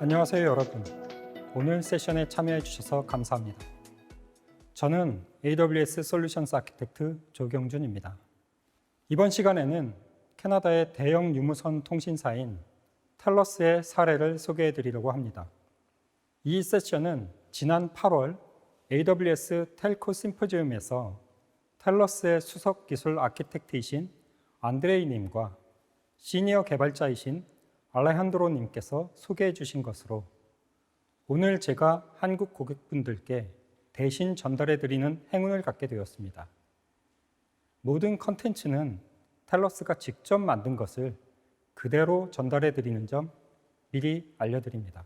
안녕하세요, 여러분. 오늘 세션에 참여해 주셔서 감사합니다. 저는 AWS 솔루션스 아키텍트 조경준입니다. 이번 시간에는 캐나다의 대형 유무선 통신사인 텔러스의 사례를 소개해 드리려고 합니다. 이 세션은 지난 8월 AWS 텔코 심포지움에서 텔러스의 수석 기술 아키텍트이신 안드레이님과 시니어 개발자이신 알레한드로님께서 소개해 주신 것으로 오늘 제가 한국 고객분들께 대신 전달해 드리는 행운을 갖게 되었습니다. 모든 컨텐츠는 텔러스가 직접 만든 것을 그대로 전달해 드리는 점 미리 알려드립니다.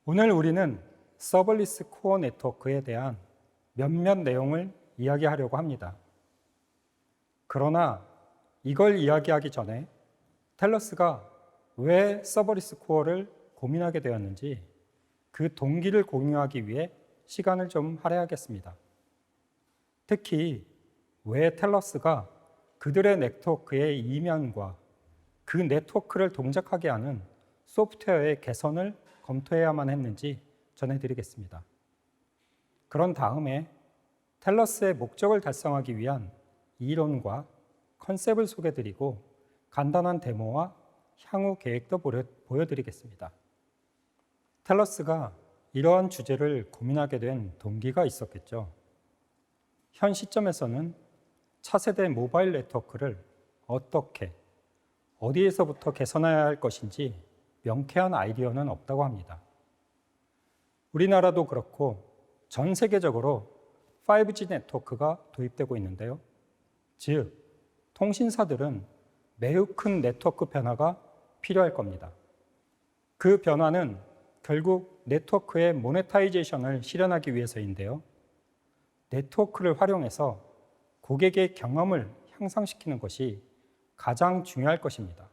오늘 우리는 서버리스 코어 네트워크에 대한 몇몇 내용을 이야기하려고 합니다. 그러나 이걸 이야기하기 전에 텔러스가 왜 서버리스 코어를 고민하게 되었는지 그 동기를 공유하기 위해 시간을 좀 할애하겠습니다. 특히 왜 텔러스가 그들의 네트워크의 이면과 그 네트워크를 동작하게 하는 소프트웨어의 개선을 검토해야만 했는지 전해드리겠습니다. 그런 다음에 텔러스의 목적을 달성하기 위한 이론과 컨셉을 소개드리고 간단한 데모와 향후 계획도 보여드리겠습니다. 텔러스가 이러한 주제를 고민하게 된 동기가 있었겠죠. 현 시점에서는 차세대 모바일 네트워크를 어떻게, 어디에서부터 개선해야 할 것인지 명쾌한 아이디어는 없다고 합니다. 우리나라도 그렇고 전 세계적으로 5G 네트워크가 도입되고 있는데요. 즉, 통신사들은 매우 큰 네트워크 변화가 필요할 겁니다. 그 변화는 결국 네트워크의 모네타이제이션을 실현하기 위해서인데요. 네트워크를 활용해서 고객의 경험을 향상시키는 것이 가장 중요할 것입니다.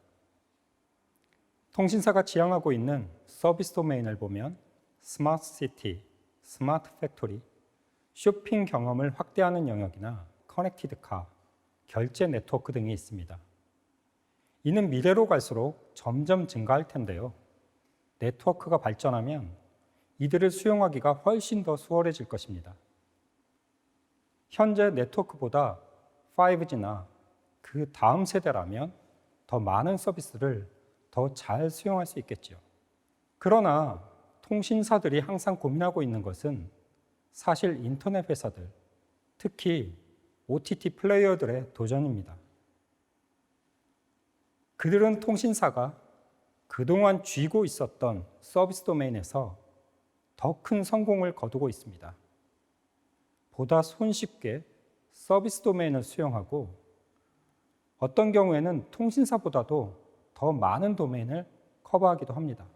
통신사가 지향하고 있는 서비스 도메인을 보면 스마트 시티, 스마트 팩토리, 쇼핑 경험을 확대하는 영역이나 커넥티드 카, 결제 네트워크 등이 있습니다. 이는 미래로 갈수록 점점 증가할 텐데요. 네트워크가 발전하면 이들을 수용하기가 훨씬 더 수월해질 것입니다. 현재 네트워크보다 5G나 그 다음 세대라면 더 많은 서비스를 더 잘 수용할 수 있겠죠. 그러나 통신사들이 항상 고민하고 있는 것은 사실 인터넷 회사들, 특히 OTT 플레이어들의 도전입니다. 그들은 통신사가 그동안 쥐고 있었던 서비스 도메인에서 더 큰 성공을 거두고 있습니다. 보다 손쉽게 서비스 도메인을 수용하고 어떤 경우에는 통신사보다도 더 많은 도메인을 커버하기도 합니다.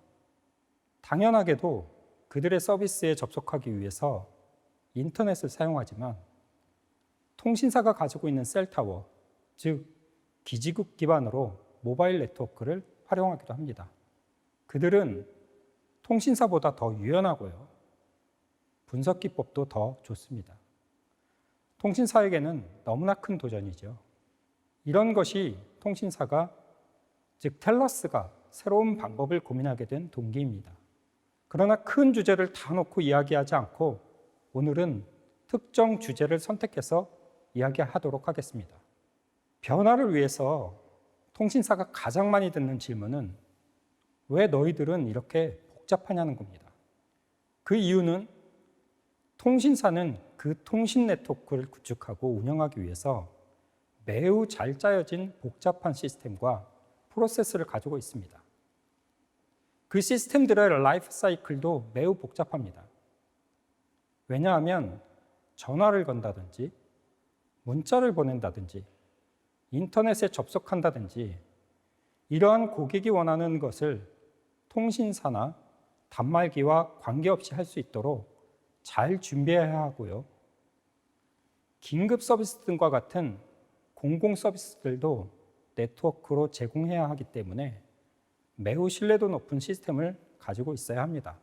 당연하게도 그들의 서비스에 접속하기 위해서 인터넷을 사용하지만 통신사가 가지고 있는 셀타워, 즉 기지국 기반으로 모바일 네트워크를 활용하기도 합니다. 그들은 통신사보다 더 유연하고요. 분석 기법도 더 좋습니다. 통신사에게는 너무나 큰 도전이죠. 이런 것이 통신사가, 즉 텔러스가 새로운 방법을 고민하게 된 동기입니다. 그러나 큰 주제를 다 놓고 이야기하지 않고 오늘은 특정 주제를 선택해서 이야기하도록 하겠습니다. 변화를 위해서 통신사가 가장 많이 듣는 질문은 왜 너희들은 이렇게 복잡하냐는 겁니다. 그 이유는 통신사는 그 통신 네트워크를 구축하고 운영하기 위해서 매우 잘 짜여진 복잡한 시스템과 프로세스를 가지고 있습니다. 그 시스템들의 라이프 사이클도 매우 복잡합니다. 왜냐하면 전화를 건다든지 문자를 보낸다든지 인터넷에 접속한다든지 이러한 고객이 원하는 것을 통신사나 단말기와 관계없이 할 수 있도록 잘 준비해야 하고요. 긴급 서비스 등과 같은 공공 서비스들도 네트워크로 제공해야 하기 때문에 매우 신뢰도 높은 시스템을 가지고 있어야 합니다.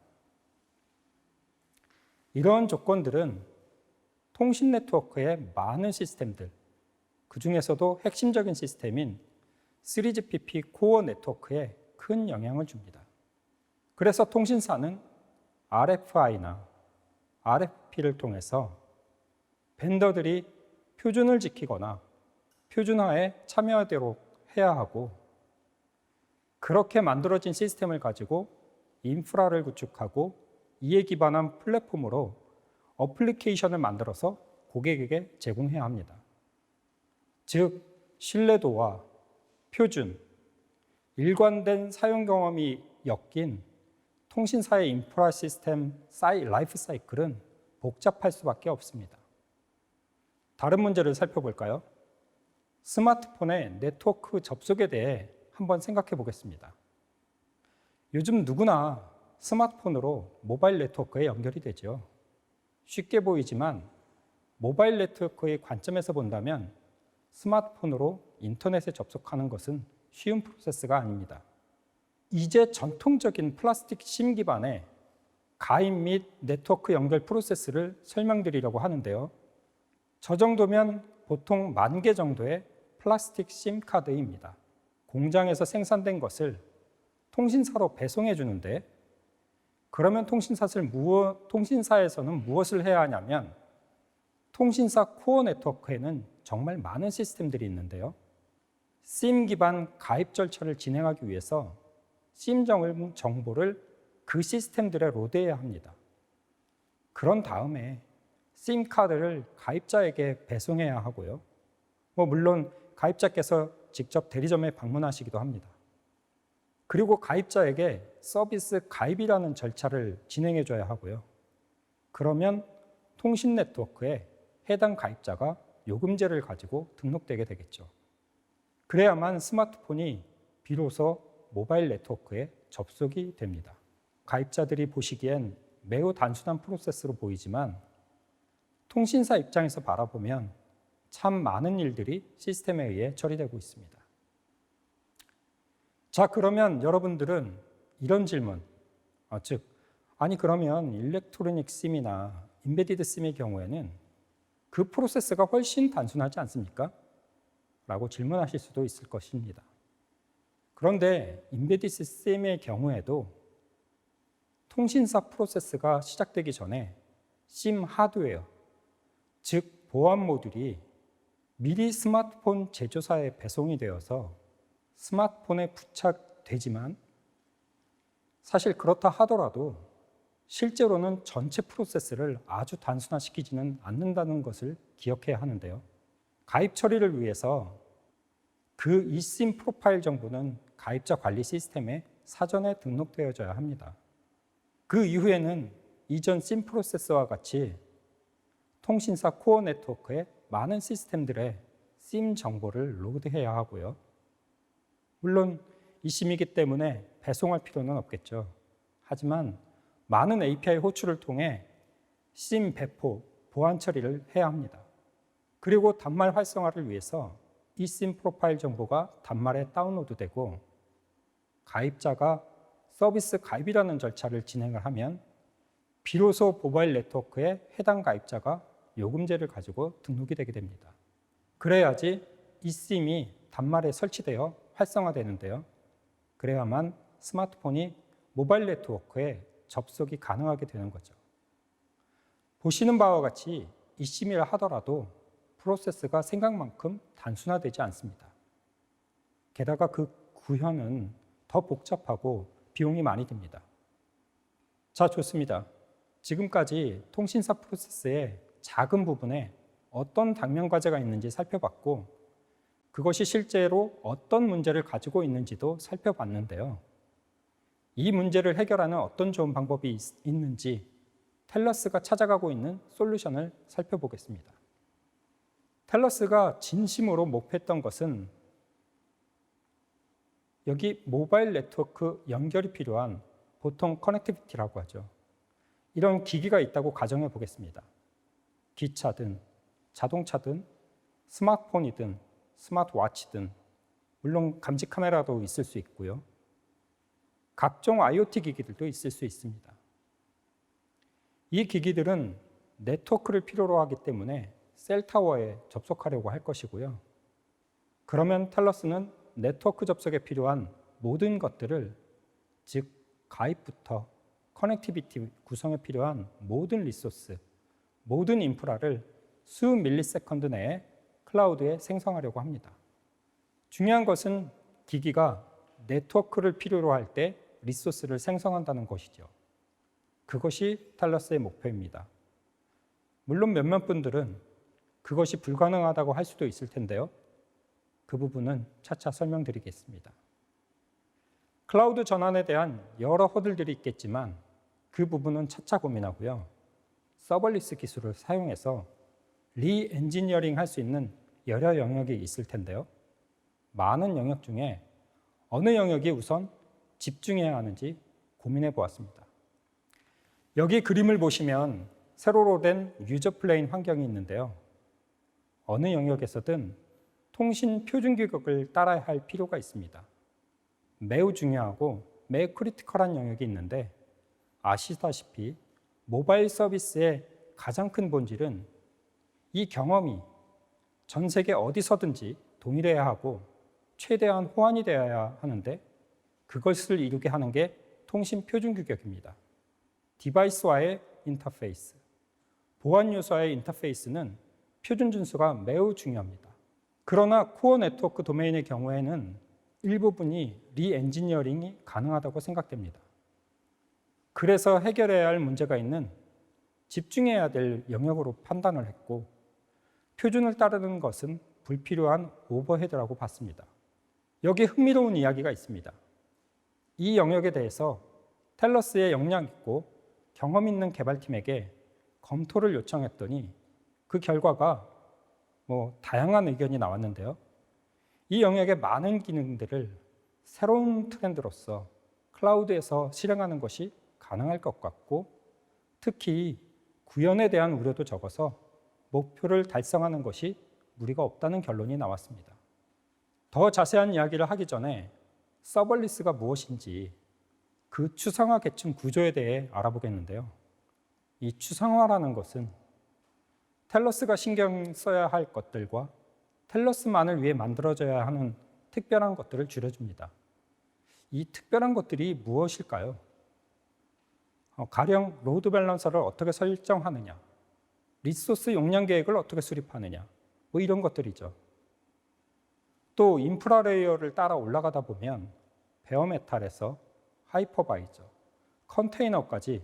이런 조건들은 통신 네트워크의 많은 시스템들, 그 중에서도 핵심적인 시스템인 3GPP 코어 네트워크에 큰 영향을 줍니다. 그래서 통신사는 RFI나 RFP를 통해서 벤더들이 표준을 지키거나 표준화에 참여하도록 해야 하고, 그렇게 만들어진 시스템을 가지고 인프라를 구축하고 이에 기반한 플랫폼으로 어플리케이션을 만들어서 고객에게 제공해야 합니다. 즉, 신뢰도와 표준, 일관된 사용 경험이 엮인 통신사의 인프라 시스템 라이프 사이클은 복잡할 수밖에 없습니다. 다른 문제를 살펴볼까요? 스마트폰의 네트워크 접속에 대해 한번 생각해 보겠습니다. 요즘 누구나 스마트폰으로 모바일 네트워크에 연결이 되죠. 쉽게 보이지만 모바일 네트워크의 관점에서 본다면 스마트폰으로 인터넷에 접속하는 것은 쉬운 프로세스가 아닙니다. 이제 전통적인 플라스틱 심 기반의 가입 및 네트워크 연결 프로세스를 설명드리려고 하는데요. 저 정도면 보통 10,000개 정도의 플라스틱 심 카드입니다. 공장에서 생산된 것을 통신사로 배송해 주는데, 그러면 통신사에서는 무엇을 해야 하냐면 통신사 코어 네트워크에는 정말 많은 시스템들이 있는데요. 심 기반 가입 절차를 진행하기 위해서 심 정보를 그 시스템들에 로드해야 합니다. 그런 다음에 심 카드를 가입자에게 배송해야 하고요. 물론 가입자께서 직접 대리점에 방문하시기도 합니다. 그리고 가입자에게 서비스 가입이라는 절차를 진행해 줘야 하고요. 그러면 통신 네트워크에 해당 가입자가 요금제를 가지고 등록되게 되겠죠. 그래야만 스마트폰이 비로소 모바일 네트워크에 접속이 됩니다. 가입자들이 보시기엔 매우 단순한 프로세스로 보이지만 통신사 입장에서 바라보면 참 많은 일들이 시스템에 의해 처리되고 있습니다. 자, 그러면 여러분들은 이런 질문, 그러면 일렉트로닉 심이나 인베디드 심의 경우에는 그 프로세스가 훨씬 단순하지 않습니까? 라고 질문하실 수도 있을 것입니다. 그런데 인베디드 심의 경우에도 통신사 프로세스가 시작되기 전에 심 하드웨어, 즉 보안 모듈이 미리 스마트폰 제조사에 배송이 되어서 스마트폰에 부착되지만, 사실 그렇다 하더라도 실제로는 전체 프로세스를 아주 단순화시키지는 않는다는 것을 기억해야 하는데요. 가입 처리를 위해서 그 eSIM 프로파일 정보는 가입자 관리 시스템에 사전에 등록되어져야 합니다. 그 이후에는 이전 심 프로세스와 같이 통신사 코어 네트워크의 많은 시스템들의 심 정보를 로드해야 하고요. 물론 eSIM이기 때문에 배송할 필요는 없겠죠. 하지만 많은 API 호출을 통해 심 배포, 보안 처리를 해야 합니다. 그리고 단말 활성화를 위해서 eSIM 프로파일 정보가 단말에 다운로드되고 가입자가 서비스 가입이라는 절차를 진행을 하면 비로소 모바일 네트워크에 해당 가입자가 요금제를 가지고 등록이 되게 됩니다. 그래야지 eSIM이 단말에 설치되어 활성화되는데요. 그래야만 스마트폰이 모바일 네트워크에 접속이 가능하게 되는 거죠. 보시는 바와 같이 eSIM이라 하더라도 프로세스가 생각만큼 단순화되지 않습니다. 게다가 그 구현은 더 복잡하고 비용이 많이 듭니다. 자, 좋습니다. 지금까지 통신사 프로세스의 작은 부분에 어떤 당면 과제가 있는지 살펴봤고, 그것이 실제로 어떤 문제를 가지고 있는지도 살펴봤는데요. 이 문제를 해결하는 어떤 좋은 방법이 있는지 텔러스가 찾아가고 있는 솔루션을 살펴보겠습니다. 텔러스가 진심으로 목표했던 것은 여기 모바일 네트워크 연결이 필요한, 보통 커넥티비티라고 하죠. 이런 기기가 있다고 가정해 보겠습니다. 기차든 자동차든 스마트폰이든 스마트워치든, 물론 감지 카메라도 있을 수 있고요. 각종 IoT 기기들도 있을 수 있습니다. 이 기기들은 네트워크를 필요로 하기 때문에 셀타워에 접속하려고 할 것이고요. 그러면 텔러스는 네트워크 접속에 필요한 모든 것들을, 즉 가입부터 커넥티비티 구성에 필요한 모든 리소스, 모든 인프라를 수 밀리세컨드 내에 클라우드에 생성하려고 합니다. 중요한 것은 기기가 네트워크를 필요로 할 때 리소스를 생성한다는 것이죠. 그것이 텔러스의 목표입니다. 물론 몇몇 분들은 그것이 불가능하다고 할 수도 있을 텐데요. 그 부분은 차차 설명드리겠습니다. 클라우드 전환에 대한 여러 허들들이 있겠지만 그 부분은 차차 고민하고요. 서벌리스 기술을 사용해서 리엔지니어링 할 수 있는 여러 영역이 있을 텐데요. 많은 영역 중에 어느 영역이 우선 집중해야 하는지 고민해 보았습니다. 여기 그림을 보시면 세로로 된 유저 플레인 환경이 있는데요. 어느 영역에서든 통신 표준 규격을 따라야 할 필요가 있습니다. 매우 중요하고 매우 크리티컬한 영역이 있는데 아시다시피 모바일 서비스의 가장 큰 본질은 이 경험이 전 세계 어디서든지 동일해야 하고 최대한 호환이 되어야 하는데 그것을 이루게 하는 게 통신 표준 규격입니다. 디바이스와의 인터페이스, 보안 요소와의 인터페이스는 표준 준수가 매우 중요합니다. 그러나 코어 네트워크 도메인의 경우에는 일부분이 리엔지니어링이 가능하다고 생각됩니다. 그래서 해결해야 할 문제가 있는 집중해야 될 영역으로 판단을 했고 표준을 따르는 것은 불필요한 오버헤드라고 봤습니다. 여기 흥미로운 이야기가 있습니다. 이 영역에 대해서 텔러스의 역량 있고 경험 있는 개발팀에게 검토를 요청했더니 그 결과가 다양한 의견이 나왔는데요. 이 영역의 많은 기능들을 새로운 트렌드로서 클라우드에서 실행하는 것이 가능할 것 같고 특히 구현에 대한 우려도 적어서 목표를 달성하는 것이 무리가 없다는 결론이 나왔습니다. 더 자세한 이야기를 하기 전에 서벌리스가 무엇인지 그 추상화 계층 구조에 대해 알아보겠는데요. 이 추상화라는 것은 텔러스가 신경 써야 할 것들과 텔러스만을 위해 만들어져야 하는 특별한 것들을 줄여줍니다. 이 특별한 것들이 무엇일까요? 가령 로드 밸런서를 어떻게 설정하느냐, 리소스 용량 계획을 어떻게 수립하느냐, 이런 것들이죠. 또 인프라 레이어를 따라 올라가다 보면 베어메탈에서 하이퍼바이저, 컨테이너까지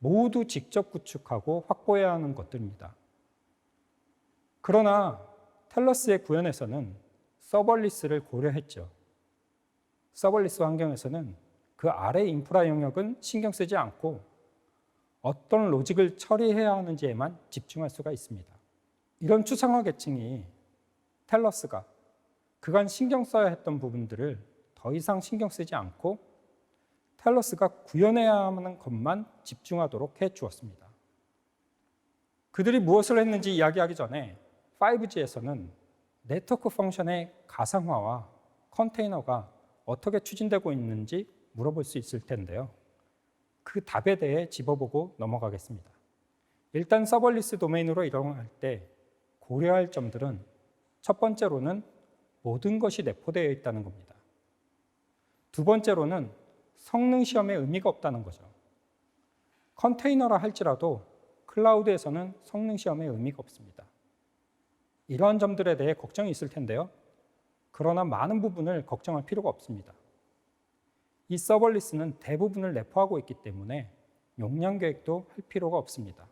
모두 직접 구축하고 확보해야 하는 것들입니다. 그러나 텔러스의 구현에서는 서벌리스를 고려했죠. 서벌리스 환경에서는 그 아래 인프라 영역은 신경 쓰지 않고 어떤 로직을 처리해야 하는지에만 집중할 수가 있습니다. 이런 추상화 계층이 텔러스가 그간 신경 써야 했던 부분들을 더 이상 신경 쓰지 않고 텔러스가 구현해야 하는 것만 집중하도록 해주었습니다. 그들이 무엇을 했는지 이야기하기 전에 5G에서는 네트워크 펑션의 가상화와 컨테이너가 어떻게 추진되고 있는지 물어볼 수 있을 텐데요. 그 답에 대해 짚어보고 넘어가겠습니다. 일단 서벌리스 도메인으로 이동할 때 고려할 점들은 첫 번째로는 모든 것이 내포되어 있다는 겁니다. 두 번째로는 성능 시험에 의미가 없다는 거죠. 컨테이너라 할지라도 클라우드에서는 성능 시험에 의미가 없습니다. 이러한 점들에 대해 걱정이 있을 텐데요. 그러나 많은 부분을 걱정할 필요가 없습니다. 이 서벌리스는 대부분을 내포하고 있기 때문에 용량 계획도 할 필요가 없습니다.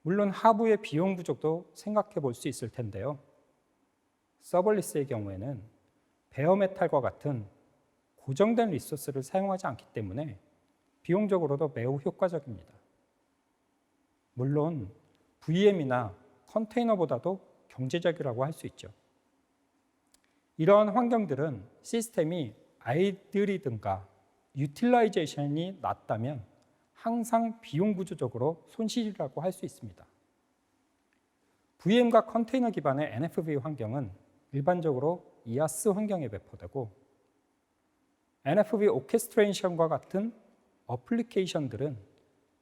물론 하부의 비용 부족도 생각해 볼 수 있을 텐데요. 서벌리스의 경우에는 베어메탈과 같은 고정된 리소스를 사용하지 않기 때문에 비용적으로도 매우 효과적입니다. 물론 VM이나 컨테이너보다도 경제적이라고 할 수 있죠. 이러한 환경들은 시스템이 아이들이든가 유틸라이제이션이 낮다면 항상 비용 구조적으로 손실이라고 할 수 있습니다. VM과 컨테이너 기반의 NFV 환경은 일반적으로 IaaS 환경에 배포되고 NFV 오케스트레이션과 같은 어플리케이션들은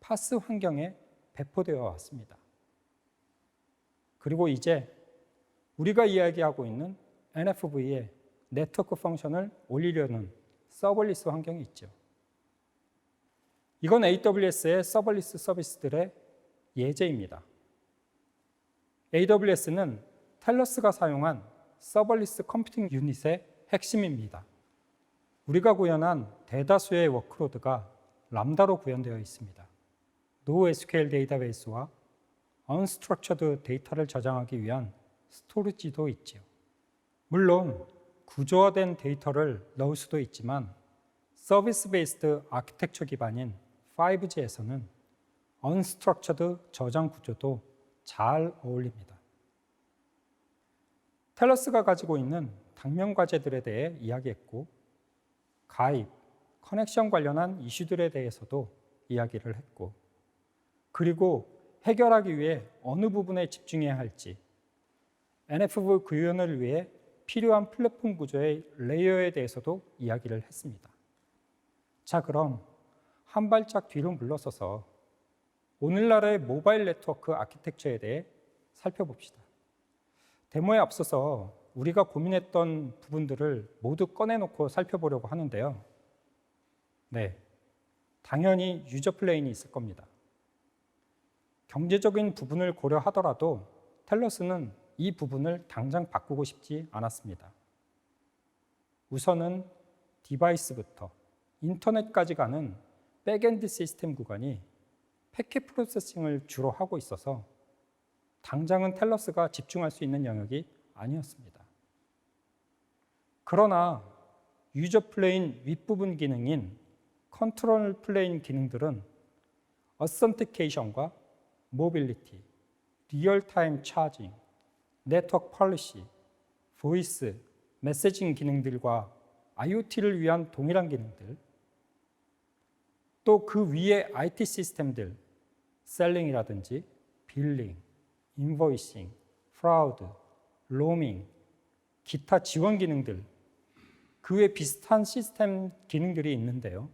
파스 환경에 배포되어 왔습니다. 그리고 이제 우리가 이야기하고 있는 NFV에 네트워크 펑션을 올리려는 서벌리스 환경이 있죠. 이건 AWS의 서벌리스 서비스들의 예제입니다. AWS는 텔러스가 사용한 서벌리스 컴퓨팅 유닛의 핵심입니다. 우리가 구현한 대다수의 워크로드가 람다로 구현되어 있습니다. NoSQL 데이터베이스와 unstructured 데이터를 저장하기 위한 스토리지도 있지요. 물론 구조화된 데이터를 넣을 수도 있지만 서비스 베이스드 아키텍처 기반인 5G에서는 unstructured 저장 구조도 잘 어울립니다. 텔러스가 가지고 있는 당면 과제들에 대해 이야기했고 가입, 커넥션 관련한 이슈들에 대해서도 이야기를 했고 그리고 해결하기 위해 어느 부분에 집중해야 할지 NFV 구현을 위해 필요한 플랫폼 구조의 레이어에 대해서도 이야기를 했습니다. 자, 그럼 한 발짝 뒤로 물러서서 오늘날의 모바일 네트워크 아키텍처에 대해 살펴봅시다. 데모에 앞서서 우리가 고민했던 부분들을 모두 꺼내놓고 살펴보려고 하는데요. 네, 당연히 유저 플레인이 있을 겁니다. 경제적인 부분을 고려하더라도 텔러스는 이 부분을 당장 바꾸고 싶지 않았습니다. 우선은 디바이스부터 인터넷까지 가는 백엔드 시스템 구간이 패킷 프로세싱을 주로 하고 있어서 당장은 텔러스가 집중할 수 있는 영역이 아니었습니다. 그러나 유저 플레인 윗부분 기능인 컨트롤 플레인 기능들은 어센티케이션과 모빌리티, 리얼타임 차징, 네트워크 폴리시, 보이스, 메시징 기능들과 IoT를 위한 동일한 기능들, 또 그 위에 IT 시스템들, 셀링이라든지 빌링, 인보이싱, 프라우드, 로밍, 기타 지원 기능들, 그 외 비슷한 시스템 기능들이 있는데요.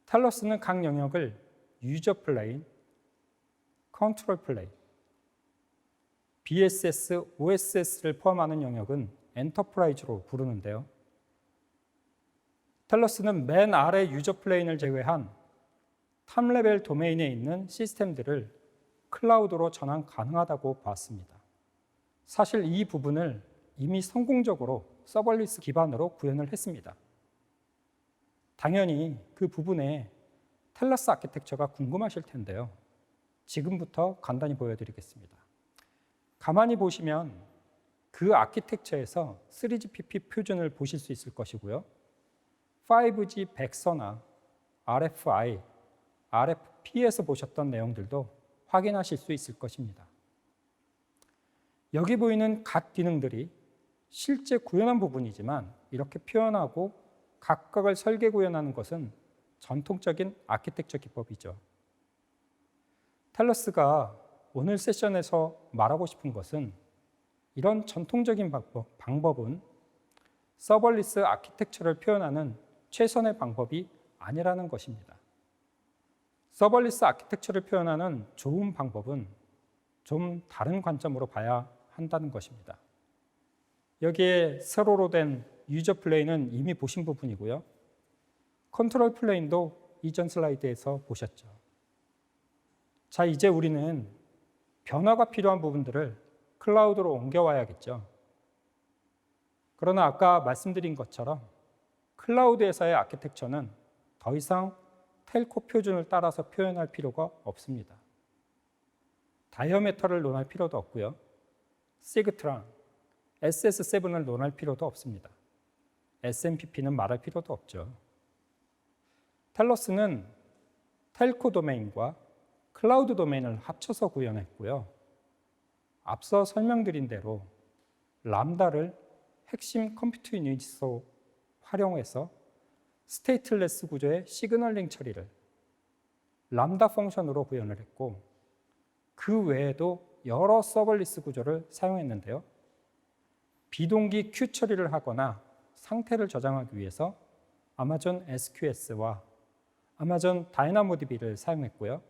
텔러스는 각 영역을 유저 플레인, 컨트롤 플레인, BSS, OSS를 포함하는 영역은 엔터프라이즈로 부르는데요. 텔러스는 맨 아래 유저 플레인을 제외한 탑 레벨 도메인에 있는 시스템들을 클라우드로 전환 가능하다고 봤습니다. 사실 이 부분을 이미 성공적으로 서벌리스 기반으로 구현을 했습니다. 당연히 그 부분에 텔러스 아키텍처가 궁금하실 텐데요. 지금부터 간단히 보여드리겠습니다. 가만히 보시면 그 아키텍처에서 3GPP 표준을 보실 수 있을 것이고요. 5G 백서나 RFI, RFP에서 보셨던 내용들도 확인하실 수 있을 것입니다. 여기 보이는 각 기능들이 실제 구현한 부분이지만 이렇게 표현하고 각각을 설계 구현하는 것은 전통적인 아키텍처 기법이죠. 텔러스가 오늘 세션에서 말하고 싶은 것은 이런 전통적인 방법은 서벌리스 아키텍처를 표현하는 최선의 방법이 아니라는 것입니다. 서벌리스 아키텍처를 표현하는 좋은 방법은 좀 다른 관점으로 봐야 한다는 것입니다. 여기에 세로로 된 유저 플레인은 이미 보신 부분이고요. 컨트롤 플레인도 이전 슬라이드에서 보셨죠. 자, 이제 우리는 변화가 필요한 부분들을 클라우드로 옮겨와야겠죠. 그러나 아까 말씀드린 것처럼 클라우드에서의 아키텍처는 더 이상 텔코 표준을 따라서 표현할 필요가 없습니다. 다이어메터를 논할 필요도 없고요. 시그트랑 SS7을 논할 필요도 없습니다. SMPP는 말할 필요도 없죠. 텔러스는 텔코 도메인과 클라우드 도메인을 합쳐서 구현했고요. 앞서 설명드린 대로 람다를 핵심 컴퓨터 유닛으로 활용해서 스테이트레스 구조의 시그널링 처리를 람다 펑션으로 구현을 했고 그 외에도 여러 서벌리스 구조를 사용했는데요. 비동기 큐 처리를 하거나 상태를 저장하기 위해서 아마존 SQS와 아마존 다이나모DB를 사용했고요.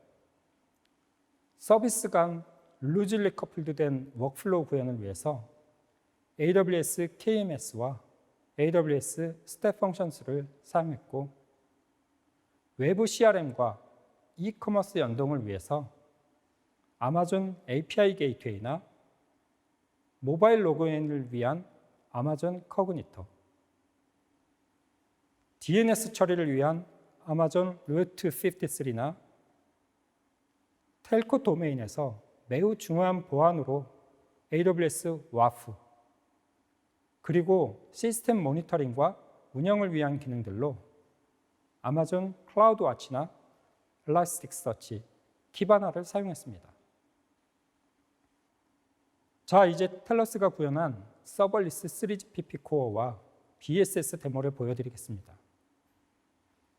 서비스 간 루즐리 커플드된 워크플로우 구현을 위해서 AWS KMS와 AWS 스텝 펑션스를 사용했고, 외부 CRM과 이커머스 연동을 위해서 아마존 API 게이트웨이나 모바일 로그인을 위한 아마존 커그니터, DNS 처리를 위한 아마존 루트 53나 텔코 도메인에서 매우 중요한 보안으로 AWS WAF, 그리고 시스템 모니터링과 운영을 위한 기능들로 아마존 클라우드 와치나 엘라스틱서치, 키바나를 사용했습니다. 자, 이제 텔러스가 구현한 서버리스 3GPP 코어와 BSS 데모를 보여드리겠습니다.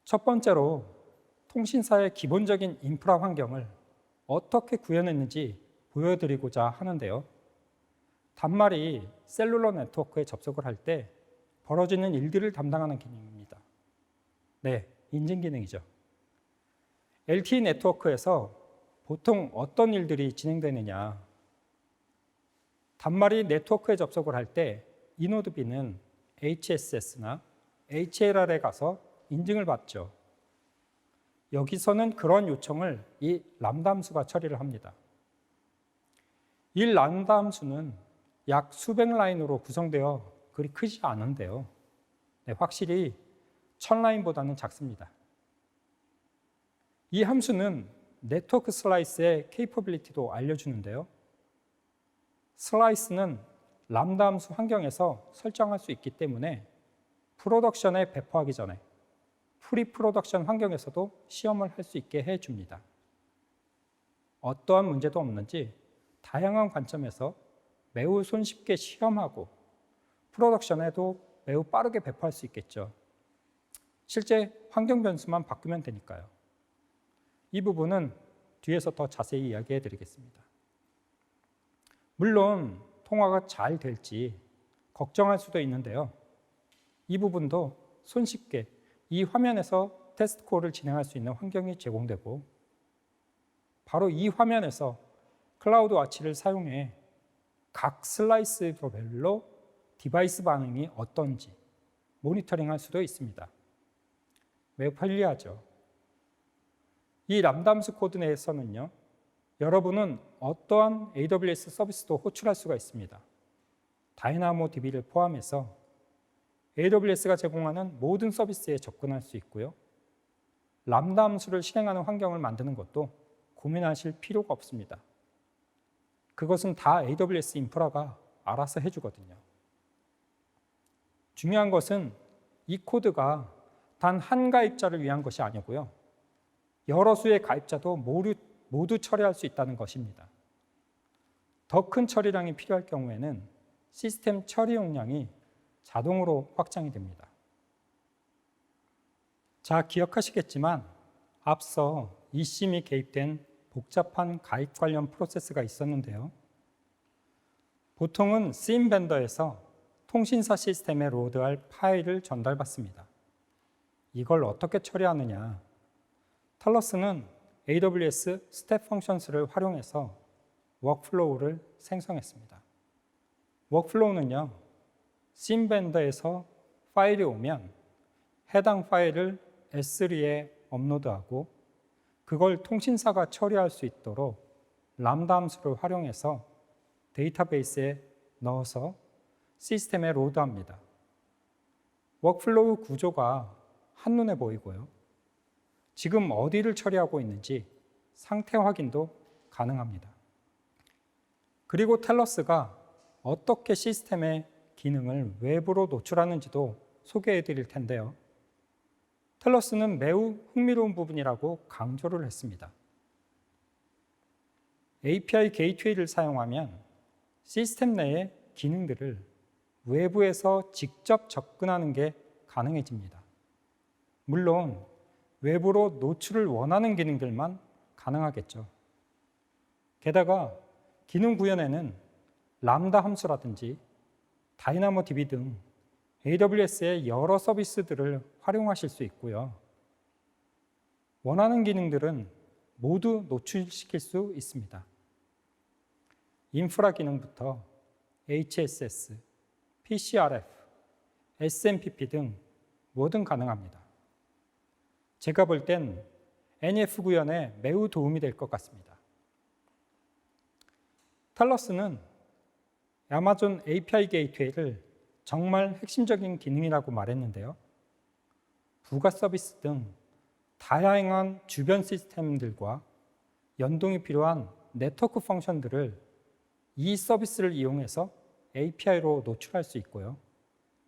첫 번째로 통신사의 기본적인 인프라 환경을 어떻게 구현했는지 보여드리고자 하는데요. 단말이 셀룰러 네트워크에 접속을 할 때 벌어지는 일들을 담당하는 기능입니다. 네, 인증 기능이죠. LTE 네트워크에서 보통 어떤 일들이 진행되느냐. 단말이 네트워크에 접속을 할 때 이노드 B는 HSS나 HLR에 가서 인증을 받죠. 여기서는 그런 요청을 이 람다 함수가 처리를 합니다. 이 람다 함수는 약 수백 라인으로 구성되어 그리 크지 않은데요. 네, 확실히 1000라인보다는 작습니다. 이 함수는 네트워크 슬라이스의 케이퍼빌리티도 알려주는데요. 슬라이스는 람다 함수 환경에서 설정할 수 있기 때문에 프로덕션에 배포하기 전에 프리 프로덕션 환경에서도 시험을 할 수 있게 해줍니다. 어떠한 문제도 없는지 다양한 관점에서 매우 손쉽게 시험하고 프로덕션에도 매우 빠르게 배포할 수 있겠죠. 실제 환경 변수만 바꾸면 되니까요. 이 부분은 뒤에서 더 자세히 이야기해 드리겠습니다. 물론 통화가 잘 될지 걱정할 수도 있는데요. 이 부분도 손쉽게 이 화면에서 테스트 콜을 진행할 수 있는 환경이 제공되고, 바로 이 화면에서 클라우드 와치를 사용해 각 슬라이스별로 디바이스 반응이 어떤지 모니터링할 수도 있습니다. 매우 편리하죠. 이 람다 함수 코드 내에서는요, 여러분은 어떠한 AWS 서비스도 호출할 수가 있습니다. 다이나모DB를 포함해서 AWS가 제공하는 모든 서비스에 접근할 수 있고요. 람다 함수를 실행하는 환경을 만드는 것도 고민하실 필요가 없습니다. 그것은 다 AWS 인프라가 알아서 해주거든요. 중요한 것은 이 코드가 단 한 가입자를 위한 것이 아니고요. 여러 수의 가입자도 모두 처리할 수 있다는 것입니다. 더 큰 처리량이 필요할 경우에는 시스템 처리 용량이 자동으로 확장이 됩니다. 자, 기억하시겠지만 앞서 eSIM이 개입된 복잡한 가입 관련 프로세스가 있었는데요. 보통은 SIM 벤더에서 통신사 시스템에 로드할 파일을 전달받습니다. 이걸 어떻게 처리하느냐? 텔러스는 AWS 스텝 펑션스를 활용해서 워크플로우를 생성했습니다. 워크플로우는요, SIM 벤더에서 파일이 오면 해당 파일을 S3에 업로드하고 그걸 통신사가 처리할 수 있도록 람다 함수를 활용해서 데이터베이스에 넣어서 시스템에 로드합니다. 워크플로우 구조가 한눈에 보이고요. 지금 어디를 처리하고 있는지 상태 확인도 가능합니다. 그리고 텔러스가 어떻게 시스템의 기능을 외부로 노출하는지도 소개해 드릴 텐데요. 텔러스는 매우 흥미로운 부분이라고 강조를 했습니다. API 게이트웨이를 사용하면 시스템 내의 기능들을 외부에서 직접 접근하는 게 가능해집니다. 물론 외부로 노출을 원하는 기능들만 가능하겠죠. 게다가 기능 구현에는 람다 함수라든지 다이나모DB 등 AWS의 여러 서비스들을 활용하실 수 있고요. 원하는 기능들은 모두 노출시킬 수 있습니다. 인프라 기능부터 HSS, PCRF, SMPP 등 뭐든 가능합니다. 제가 볼 땐 NF 구현에 매우 도움이 될 것 같습니다. 텔러스는 아마존 API 게이트웨이를 정말 핵심적인 기능이라고 말했는데요. 부가 서비스 등 다양한 주변 시스템들과 연동이 필요한 네트워크 펑션들을 이 서비스를 이용해서 API로 노출할 수 있고요.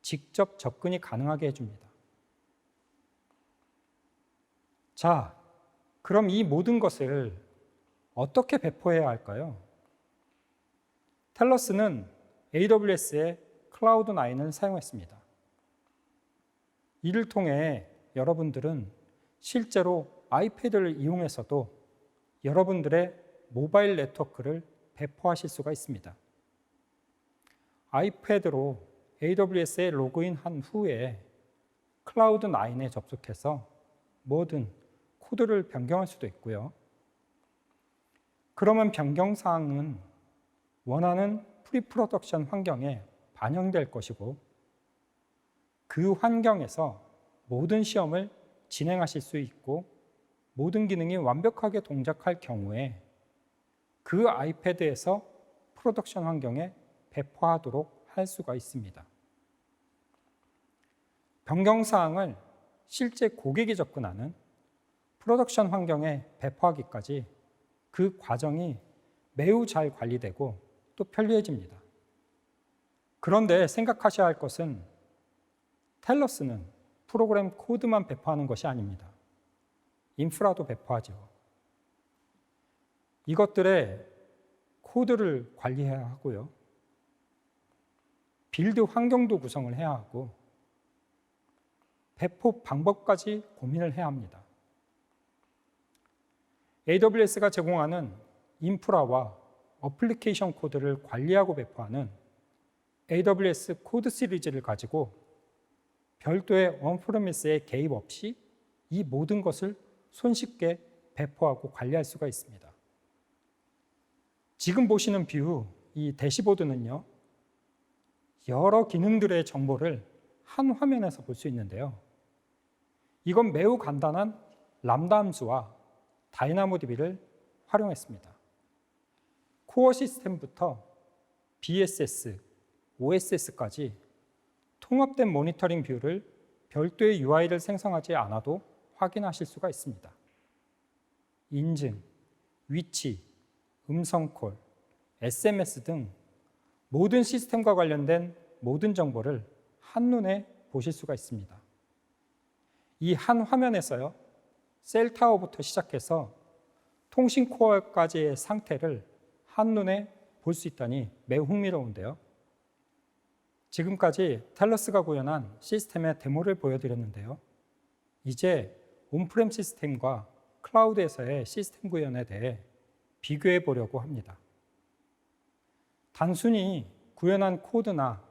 직접 접근이 가능하게 해줍니다. 자, 그럼 이 모든 것을 어떻게 배포해야 할까요? 텔러스는 AWS의 클라우드9을 사용했습니다. 이를 통해 여러분들은 실제로 아이패드를 이용해서도 여러분들의 모바일 네트워크를 배포하실 수가 있습니다. 아이패드로 AWS에 로그인한 후에 클라우드9에 접속해서 뭐든 코드를 변경할 수도 있고요. 그러면 변경사항은 원하는 프리프로덕션 환경에 반영될 것이고 그 환경에서 모든 시험을 진행하실 수 있고 모든 기능이 완벽하게 동작할 경우에 그 아이패드에서 프로덕션 환경에 배포하도록 할 수가 있습니다. 변경사항을 실제 고객이 접근하는 프로덕션 환경에 배포하기까지 그 과정이 매우 잘 관리되고 또 편리해집니다. 그런데 생각하셔야 할 것은 텔러스는 프로그램 코드만 배포하는 것이 아닙니다. 인프라도 배포하죠. 이것들의 코드를 관리해야 하고요. 빌드 환경도 구성을 해야 하고 배포 방법까지 고민을 해야 합니다. AWS가 제공하는 인프라와 어플리케이션 코드를 관리하고 배포하는 AWS 코드 시리즈를 가지고 별도의 온프레미스에 개입 없이 이 모든 것을 손쉽게 배포하고 관리할 수가 있습니다. 지금 보시는 뷰, 이 대시보드는요, 여러 기능들의 정보를 한 화면에서 볼 수 있는데요. 이건 매우 간단한 람다 함수와 다이나모DB를 활용했습니다. 코어 시스템부터 BSS, OSS까지 통합된 모니터링 뷰를 별도의 UI를 생성하지 않아도 확인하실 수가 있습니다. 인증, 위치, 음성 콜, SMS 등 모든 시스템과 관련된 모든 정보를 한눈에 보실 수가 있습니다. 이 한 화면에서요, 셀타워부터 시작해서 통신 코어까지의 상태를 한눈에 볼 수 있다니 매우 흥미로운데요. 지금까지 텔러스가 구현한 시스템의 데모를 보여드렸는데요. 이제 온프렘 시스템과 클라우드에서의 시스템 구현에 대해 비교해 보려고 합니다. 단순히 구현한 코드나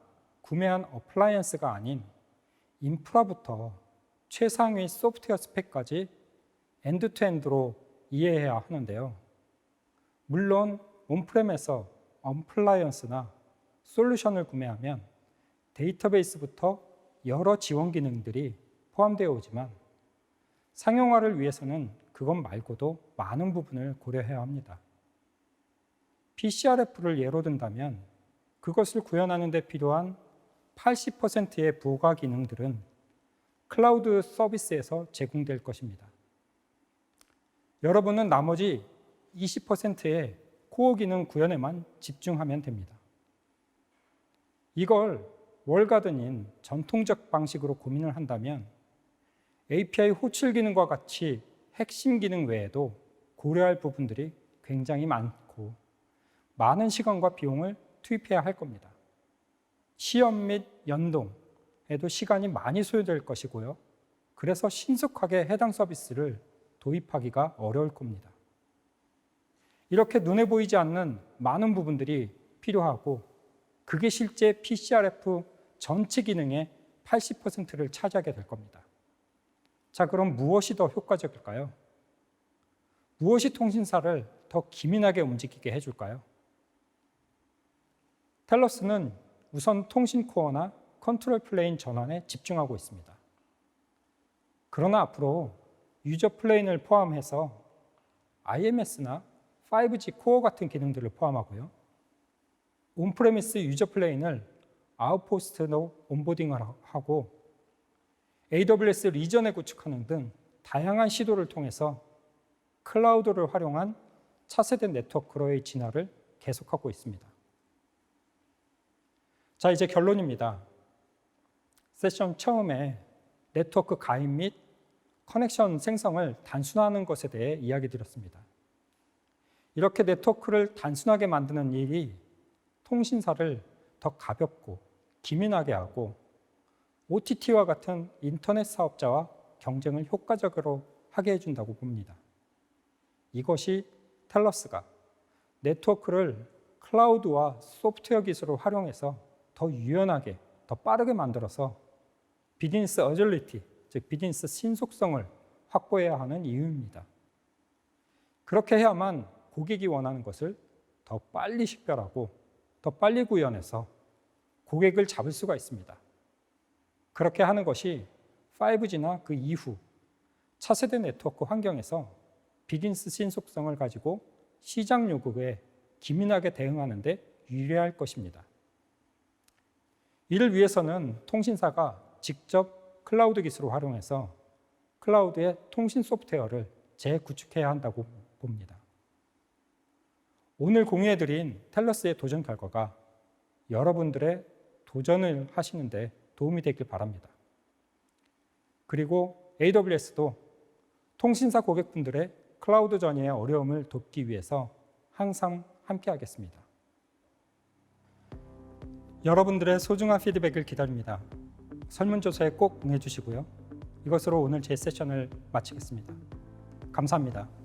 구매한 어플라이언스가 아닌 인프라부터 최상위 소프트웨어 스펙까지 엔드투엔드로 이해해야 하는데요. 물론 온프렘에서 어플라이언스나 솔루션을 구매하면 데이터베이스부터 여러 지원 기능들이 포함되어 오지만 상용화를 위해서는 그것 말고도 많은 부분을 고려해야 합니다. PCRF를 예로 든다면 그것을 구현하는 데 필요한 80%의 부가 기능들은 클라우드 서비스에서 제공될 것입니다. 여러분은 나머지 20%의 코어 기능 구현에만 집중하면 됩니다. 이걸 월가든인 전통적 방식으로 고민을 한다면 API 호출 기능과 같이 핵심 기능 외에도 고려할 부분들이 굉장히 많고 많은 시간과 비용을 투입해야 할 겁니다. 시험 및 연동에도 시간이 많이 소요될 것이고요. 그래서 신속하게 해당 서비스를 도입하기가 어려울 겁니다. 이렇게 눈에 보이지 않는 많은 부분들이 필요하고 그게 실제 PCRF 전체 기능의 80%를 차지하게 될 겁니다. 자, 그럼 무엇이 더 효과적일까요? 무엇이 통신사를 더 기민하게 움직이게 해줄까요? 텔러스는 우선 통신 코어나 컨트롤 플레인 전환에 집중하고 있습니다. 그러나 앞으로 유저 플레인을 포함해서 IMS나 5G 코어 같은 기능들을 포함하고요. 온프레미스 유저 플레인을 아웃포스트로 온보딩을 하고 AWS 리전에 구축하는 등 다양한 시도를 통해서 클라우드를 활용한 차세대 네트워크로의 진화를 계속하고 있습니다. 자, 이제 결론입니다. 세션 처음에 네트워크 가입 및 커넥션 생성을 단순화하는 것에 대해 이야기 드렸습니다. 이렇게 네트워크를 단순하게 만드는 일이 통신사를 더 가볍고 기민하게 하고 OTT와 같은 인터넷 사업자와 경쟁을 효과적으로 하게 해준다고 봅니다. 이것이 텔러스가 네트워크를 클라우드와 소프트웨어 기술을 활용해서 더 유연하게, 더 빠르게 만들어서 비즈니스 어질리티, 즉 비즈니스 신속성을 확보해야 하는 이유입니다. 그렇게 해야만 고객이 원하는 것을 더 빨리 식별하고 더 빨리 구현해서 고객을 잡을 수가 있습니다. 그렇게 하는 것이 5G나 그 이후 차세대 네트워크 환경에서 비즈니스 신속성을 가지고 시장 요구에 기민하게 대응하는 데 유리할 것입니다. 이를 위해서는 통신사가 직접 클라우드 기술을 활용해서 클라우드의 통신 소프트웨어를 재구축해야 한다고 봅니다. 오늘 공유해드린 텔러스의 도전 결과가 여러분들의 도전을 하시는데 도움이 되길 바랍니다. 그리고 AWS도 통신사 고객분들의 클라우드 전이의 어려움을 돕기 위해서 항상 함께하겠습니다. 여러분들의 소중한 피드백을 기다립니다. 설문조사에 꼭 응해주시고요. 이것으로 오늘 제 세션을 마치겠습니다. 감사합니다.